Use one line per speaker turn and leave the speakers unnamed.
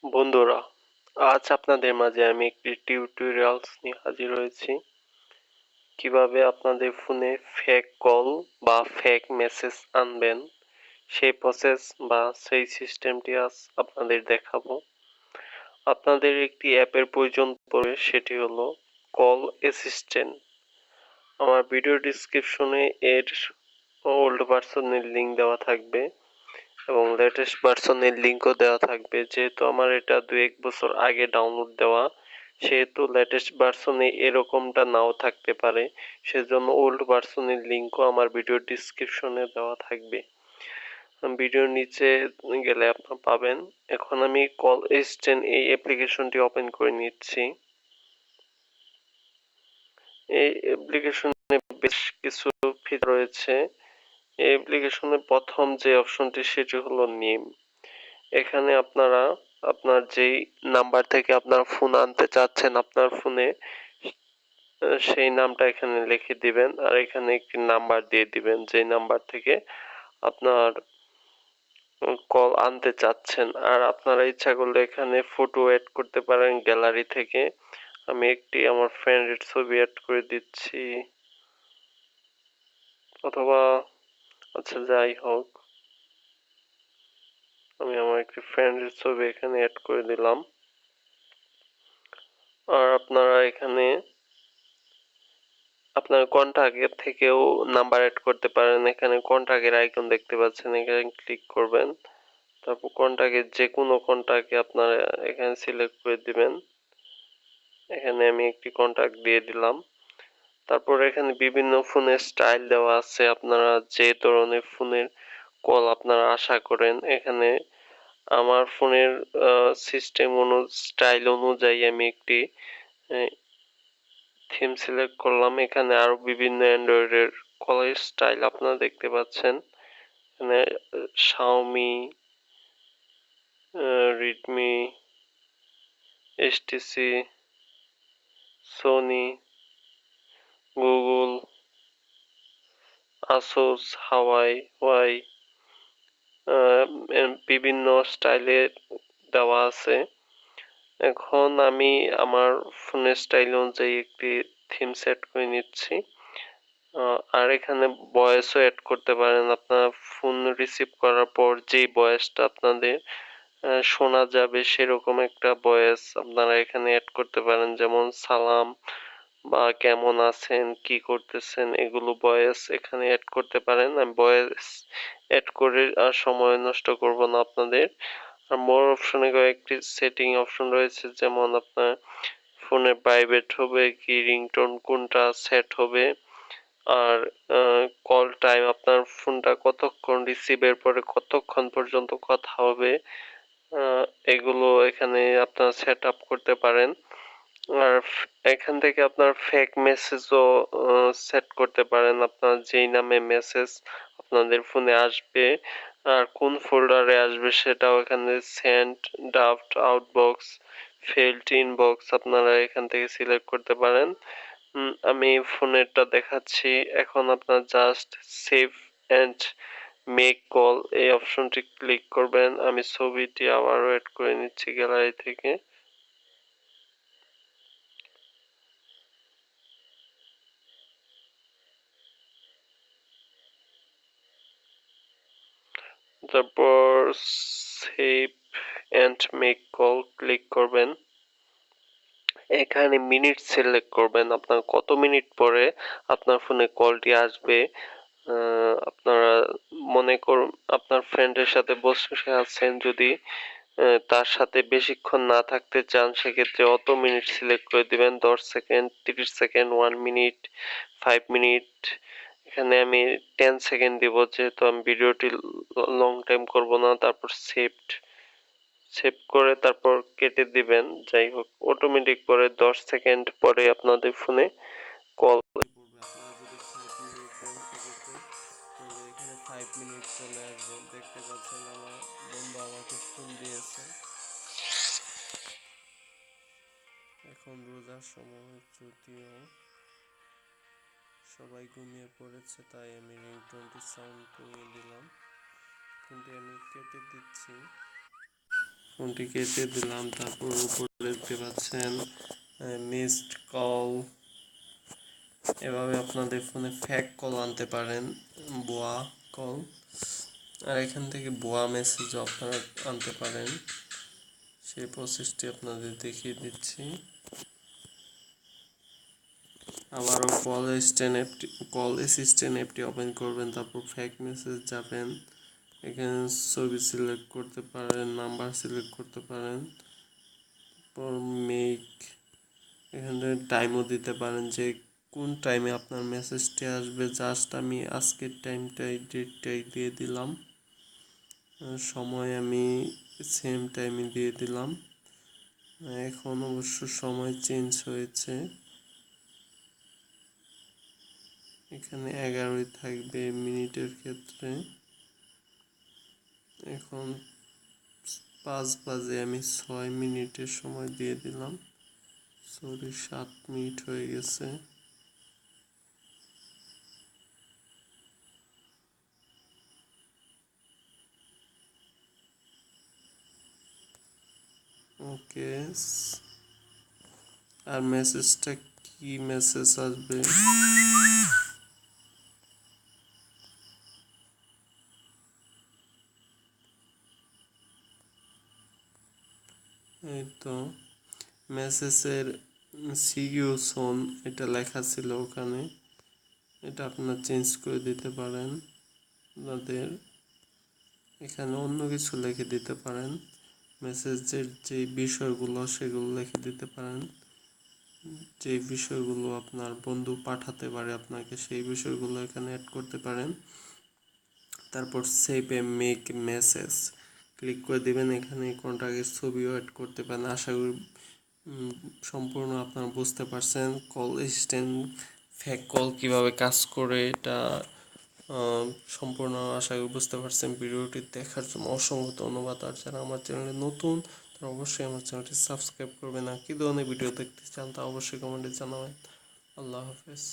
বন্ধুরা, আজ আপনাদের মাঝে আমি একটি টিউটোরিয়ালস নিয়ে হাজির হয়েছি। কিভাবে আপনাদের ফোনে ফেক কল বা ফেক মেসেজ আনবেন সেই প্রসেস বা সেই সিস্টেমটি আজ আপনাদের দেখাবো। আপনাদের একটি অ্যাপের প্রয়োজন পড়বে, সেটি হলো কল অ্যাসিস্ট্যান্ট। আমার ভিডিও ডিসক্রিপশনে এর ওল্ড ভার্সনের লিঙ্ক দেওয়া থাকবে এবং লেটেস্ট ভার্সনের লিঙ্কও দেওয়া থাকবে। যেহেতু আমার এটা 2-1 বছর আগে ডাউনলোড দেওয়া, সেহেতু লেটেস্ট ভার্সনে এরকমটা নাও থাকতে পারে, সেজন্য ওল্ড ভার্সনের লিঙ্কও আমার ভিডিও ডিসক্রিপশনে দেওয়া থাকবে। ভিডিওর নিচে গেলে আপনারা পাবেন। এখন আমি কল অ্যাসিস্ট্যান্ট এই অ্যাপ্লিকেশনটি ওপেন করে নিচ্ছি। এই অ্যাপ্লিকেশনে বেশ কিছু ফিচার রয়েছে। এই অ্যাপ্লিকেশনের প্রথম যে অপশনটি সেটি হলো নেম। এখানে আপনারা আপনার যেই নাম্বার থেকে আপনার ফোন আনতে চাচ্ছেন আপনার ফোনে, সেই নামটা এখানে লিখে দিবেন আর এখানে একটি নাম্বার দিয়ে দিবেন যে নাম্বার থেকে আপনার কল আনতে চাচ্ছেন। আর আপনারা ইচ্ছা করলে এখানে ফটো অ্যাড করতে পারেন গ্যালারি থেকে। আমি একটি আমার ফ্রেন্ডের ছবি অ্যাড করে দিচ্ছি, অথবা আচ্ছা যাই হোক, আমি আমার একটি ফ্রেন্ডের ছবি এখানে অ্যাড করে দিলাম। আর আপনারা এখানে আপনার কন্টাক্ট থেকেও নাম্বার অ্যাড করতে পারেন। এখানে কন্টাক্টের আইকন দেখতে পাচ্ছেন, এখানে ক্লিক করবেন। তারপর কন্টাক্টের যে কোনো কন্টাক্টে আপনারা এখানে সিলেক্ট করে দিবেন। এখানে আমি একটি কন্টাক্ট দিয়ে দিলাম। তারপর এখানে বিভিন্ন ফোনের স্টাইল দেওয়া আছে, আপনারা যে ধরনের ফোনের কল আপনারা আশা করেন। এখানে আমার ফোনের সিস্টেম স্টাইল অনুযায়ী আমি একটি থিম সিলেক্ট করলাম। এখানে আরো বিভিন্ন অ্যান্ড্রয়েডের কলের স্টাইল আপনারা দেখতে পাচ্ছেন। এখানে Xiaomi, Redmi, HTC, Sony, Google, Asus, Huawei, ওয়াই, বিভিন্ন স্টাইলের দেওয়া আছে। এখন আমি আমার ফোনের স্টাইল অনুযায়ী একটি থিম সেট করে নিচ্ছি। আর এখানে ভয়েসও অ্যাড করতে পারেন। আপনার ফোন রিসিভ করার পর যেই ভয়েসটা আপনাদের শোনা যাবে সেরকম একটা ভয়েস আপনারা এখানে অ্যাড করতে পারেন, যেমন সালাম বা কেমন আছেন, কি করতেছেন, এগুলো ভয়েস এখানে অ্যাড করতে পারেন। আমি ভয়েস অ্যাড করে আর সময় নষ্ট করব না আপনাদের। আর মোর অপশনে কয়েকটি সেটিং অপশন রয়েছে, যেমন আপনার ফোনে প্রাইভেট হবে কি, রিংটোন কোনটা সেট হবে, আর কল টাইম আপনার ফোনটা কতক্ষণ রিসিভের পরে কতক্ষণ পর্যন্ত কথা হবে, এগুলো এখানে আপনারা সেট আপ করতে পারেন। আর এখান থেকে আপনার ফেক মেসেজও সেট করতে পারেন। আপনার যেই নামে মেসেজ আপনাদের ফোনে আসবে আর কোন ফোল্ডারে আসবে সেটাও এখানে send, draft, outbox, failed inbox আপনারা এখান থেকে সিলেক্ট করতে পারেন। আমি ফোনেরটা দেখাচ্ছি। এখন আপনার just save and make call এই অপশনটি ক্লিক করবেন। আমি ছবিটি আবারও অ্যাড করে নিচ্ছি গ্যালারি থেকে। তারপর save and make call click করবেন। এখানে মিনিট সিলেক্ট করবেন, আপনার কত মিনিট পরে আপনার ফোনে কলটি আসবে। আপনারা মনে করুন আপনার ফ্রেন্ডের সাথে বসে আছেন, যদি তার সাথে বেশিক্ষণ না থাকতে চান সেক্ষেত্রে অত মিনিট সিলেক্ট করে দিবেন, 10 সেকেন্ড, 30 সেকেন্ড, 1 মিনিট, 5 মিনিট। এখানে আমি 10 সেকেন্ড দিব, যেহেতু আমি ভিডিওটি লং টাইম করব না। তারপর সেভ করে তারপর কেটে দিবেন। যাই হোক, অটোমেটিক পরে 10 সেকেন্ড পরে আপনাদের ফোনে কল পড়বে। আপনারা যদি 5 মিনিট দেন সেক্ষেত্রে তাহলে এখানে 5 মিনিট চলে আসবে। দেখতে পাচ্ছেন আমার বন্ধু আমাকে ফোন দিয়েছে। এখন রোজার সময়, যদিও সবাই ঘুমিয়ে পড়েছে, তাই আমি রিংটোনটি সাউন্ড কমিয়ে দিলাম। ফোনটি আমি কেটে দিচ্ছি। ফোনটি কেটে দিলাম। তারপর উপরে দেখতে পাচ্ছেন মিসড কল। এভাবে আপনাদের ফোনে ফেক কল আনতে পারেন, ভুয়া কল। আর এখান থেকে ভুয়া মেসেজও আপনারা আনতে পারেন। সেই প্রসেসটি আপনাদের দেখিয়ে দিচ্ছি। আবারও কল অ্যাসিস্ট্যান্ট অ্যাপটি ওপেন করবেন, তারপর ফেক মেসেজ যাবেন। এখানে ছবি সিলেক্ট করতে পারেন, নাম্বার সিলেক্ট করতে পারেন, তারপর মেক, এখানে টাইমও দিতে পারেন যে কোন টাইমে আপনার মেসেজটি আসবে। জাস্ট আমি আজকের ডেটটাই দিয়ে দিলাম, সময় আমি সেম টাইমে দিয়ে দিলাম। এখন অবশ্য সময় চেঞ্জ হয়েছে, এখানে 11ই থাকবে মিনিটের ক্ষেত্রে। এখন 5 বাজে আমি 6 মিনিটের সময় দিয়ে দিলাম। সরি, 7 মিনিট হয়ে গেছে। ওকে, আর মেসেজটা কি মেসেজ আসবে? এই তো মেসেজের সিইউ সোন এটা লেখা ছিল ওখানে, এটা আপনারা চেঞ্জ করে দিতে পারেন। আপনাদের এখানে অন্য কিছু লিখে দিতে পারেন, মেসেজের যে বিষয়গুলো সেগুলো লিখে দিতে পারেন। যে বিষয়গুলো আপনার বন্ধু পাঠাতে পারে আপনাকে, সেই বিষয়গুলো এখানে অ্যাড করতে পারেন। তারপর সেভ এ মেক মেসেজ ক্লিক করে দিবেন। এখানে কন্টাক্টের ছবিও অ্যাড করতে পারেন। আশা করি সম্পূর্ণ আপনারা বুঝতে পারছেন কল অ্যাসিস্ট্যান্ট ফেক কল কীভাবে কাজ করে, এটা সম্পূর্ণ আশা করি বুঝতে পারছেন। ভিডিওটি দেখার জন্য অসংখ্য ধন্যবাদ। আর যারা আমার চ্যানেলে নতুন তারা অবশ্যই আমার চ্যানেলটি সাবস্ক্রাইব করবেন। আর কী ধরনের ভিডিও দেখতে চান তা অবশ্যই কমেন্টে জানাবেন। আল্লাহ হাফেজ।